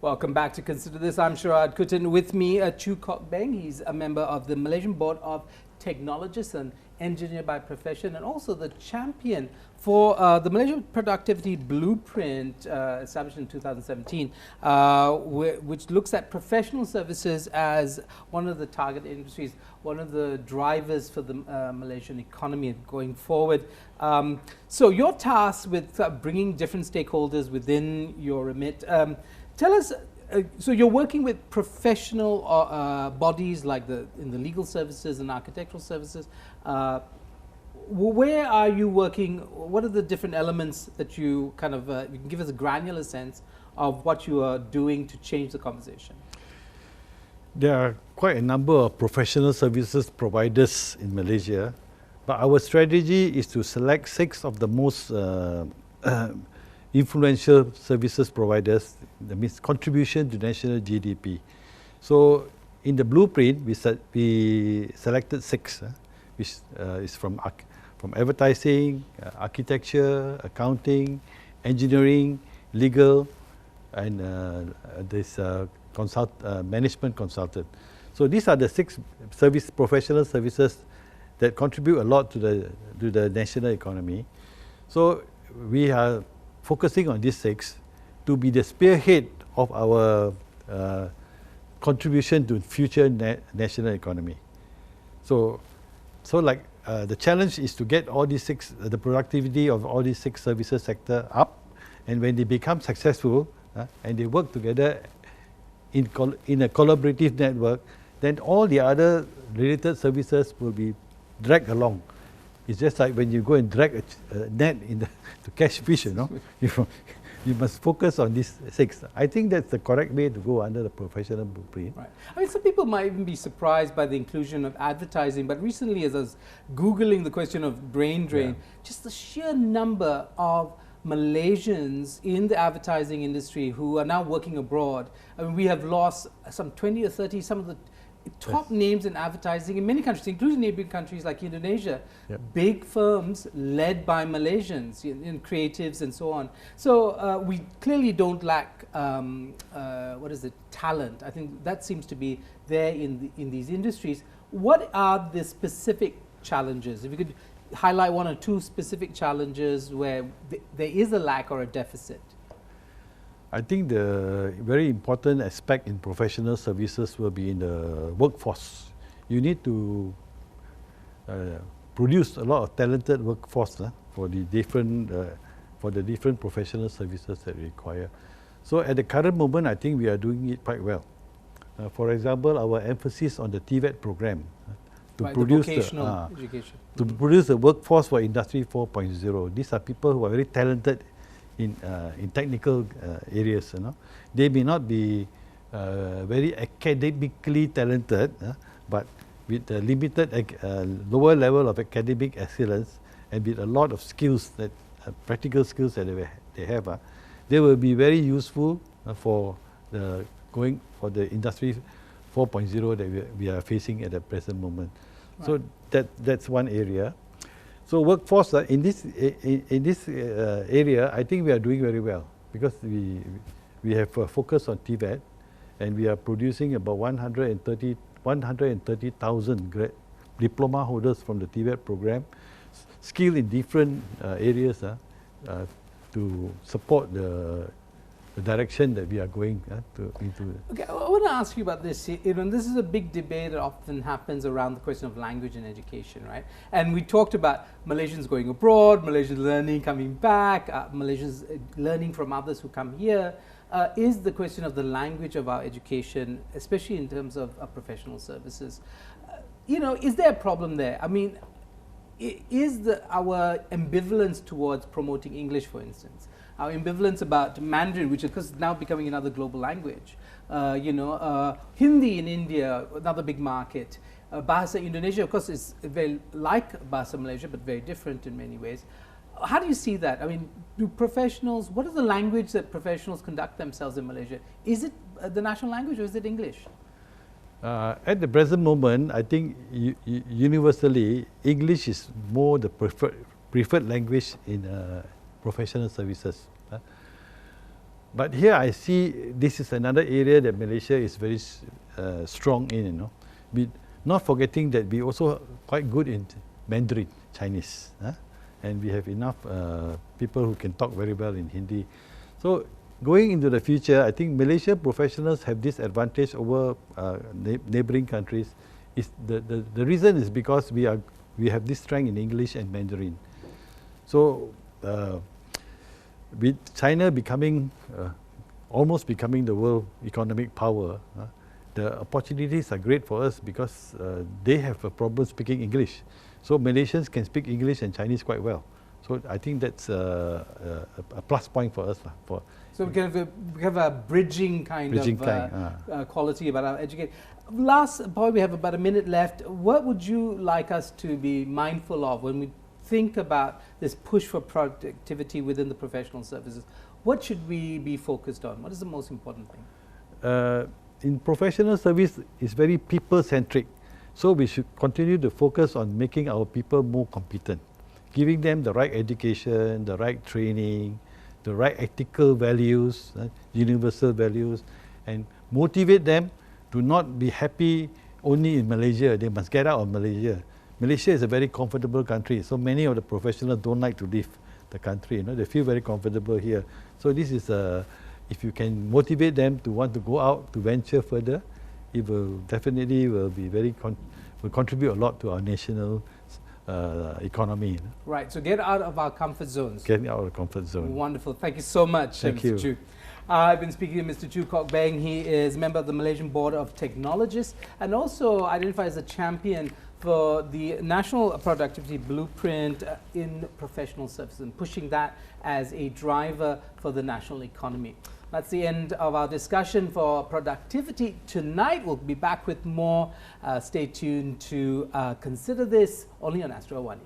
Welcome back to Consider This. I'm Sharaad Kuttan. With me, Choo Kok Beng. He's a member of the Malaysian Board of Technologists and engineer by profession, and also the champion for the Malaysia Productivity Blueprint established in 2017, which looks at professional services as one of the target industries, one of the drivers for the Malaysian economy going forward. So you're tasked with bringing different stakeholders within your remit. Tell us, so you're working with professional bodies like in the legal services and architectural services. Where are you working? What are the different elements that you kind of, you can give us a granular sense of what you are doing to change the conversation? There are quite a number of professional services providers in Malaysia, but our strategy is to select 6 of the most influential services providers, that means contribution to national GDP. So in the blueprint, we selected 6, which is from advertising, architecture, accounting, engineering, legal, and this management consultant. So these are the 6 professional services that contribute a lot to the national economy. So we are focusing on these 6 to be the spearhead of our contribution to future national economy. So like the challenge is to get all these 6, the productivity of all these 6 services sector up, and when they become successful and they work together in a collaborative network, then all the other related services will be dragged along. It's just like when you go and drag a net to catch fish, you know. You must focus on these 6. I think that's the correct way to go under the professional blueprint. Right. I mean, some people might even be surprised by the inclusion of advertising, but recently as I was Googling the question of brain drain, just the sheer number of Malaysians in the advertising industry who are now working abroad. I mean, we have lost some 20 or 30, some of the top names in advertising in many countries, including neighboring countries like Indonesia. Big firms led by Malaysians in creatives and so on. So we clearly don't lack talent. I think that seems to be there in these industries. What are the specific challenges? If you could highlight 1 or 2 specific challenges where there is a lack or a deficit. I think the very important aspect in professional services will be in the workforce. You need to produce a lot of talented workforce for the different professional services that we require. So at the current moment, I think we are doing it quite well. For example, our emphasis on the TVET program to produce education. To produce a workforce for Industry 4.0. These are people who are very talented in technical areas. They may not be very academically talented, but with a limited lower level of academic excellence and with a lot of skills, practical skills that they have, they will be very useful for the Industry 4.0 that we are facing at the present moment. Right. So that's one area. So workforce in this area, I think we are doing very well because we have a focus on TVET, and we are producing about 130,000 diploma holders from the TVET program, skilled in different areas to support the direction that we are going into. Okay, I want to ask you about this. This is a big debate that often happens around the question of language and education, right? And we talked about Malaysians going abroad, Malaysians learning, coming back, Malaysians learning from others who come here. Is the question of the language of our education, especially in terms of professional services, is there a problem there? I mean, is our ambivalence towards promoting English, for instance, our ambivalence about Mandarin, which is now becoming another global language, Hindi in India, another big market, Bahasa Indonesia, of course, is very like Bahasa Malaysia, but very different in many ways. How do you see that? I mean, what is the language that professionals conduct themselves in Malaysia? Is it the national language or is it English? At the present moment, I think universally, English is more the preferred language in professional services. But here I see this is another area that Malaysia is very strong in, you know. Not forgetting that we also quite good in Mandarin, Chinese. And we have enough people who can talk very well in Hindi. So going into the future, I think Malaysia professionals have this advantage over neighboring countries. The reason is because we have this strength in English and Mandarin. So with China becoming almost becoming the world economic power, the opportunities are great for us because they have a problem speaking English. So Malaysians can speak English and Chinese quite well. So I think that's a plus point for us. So we have a bridging kind of quality about our education. Last point, we have about a minute left. What would you like us to be mindful of when we think about this push for productivity within the professional services? What should we be focused on? What is the most important thing? In professional service, it's very people-centric. So we should continue to focus on making our people more competent, giving them the right education, the right training, the right ethical values, universal values, and motivate them to not be happy only in Malaysia. They must get out of Malaysia. Malaysia is a very comfortable country, so many of the professionals don't like to leave the country. You know, they feel very comfortable here. So this is if you can motivate them to want to go out, to venture further, it will definitely will contribute a lot to our national economy. Right, so get out of our comfort zones. Getting out of the comfort zone. Wonderful. Thank you so much, Mr. Choo. I've been speaking to Mr. Choo Kok Beng. He is a member of the Malaysian Board of Technologists and also identified as a champion for the National Productivity Blueprint in professional services and pushing that as a driver for the national economy. That's the end of our discussion for productivity. Tonight we'll be back with more. Stay tuned to consider this only on Astro AWANI.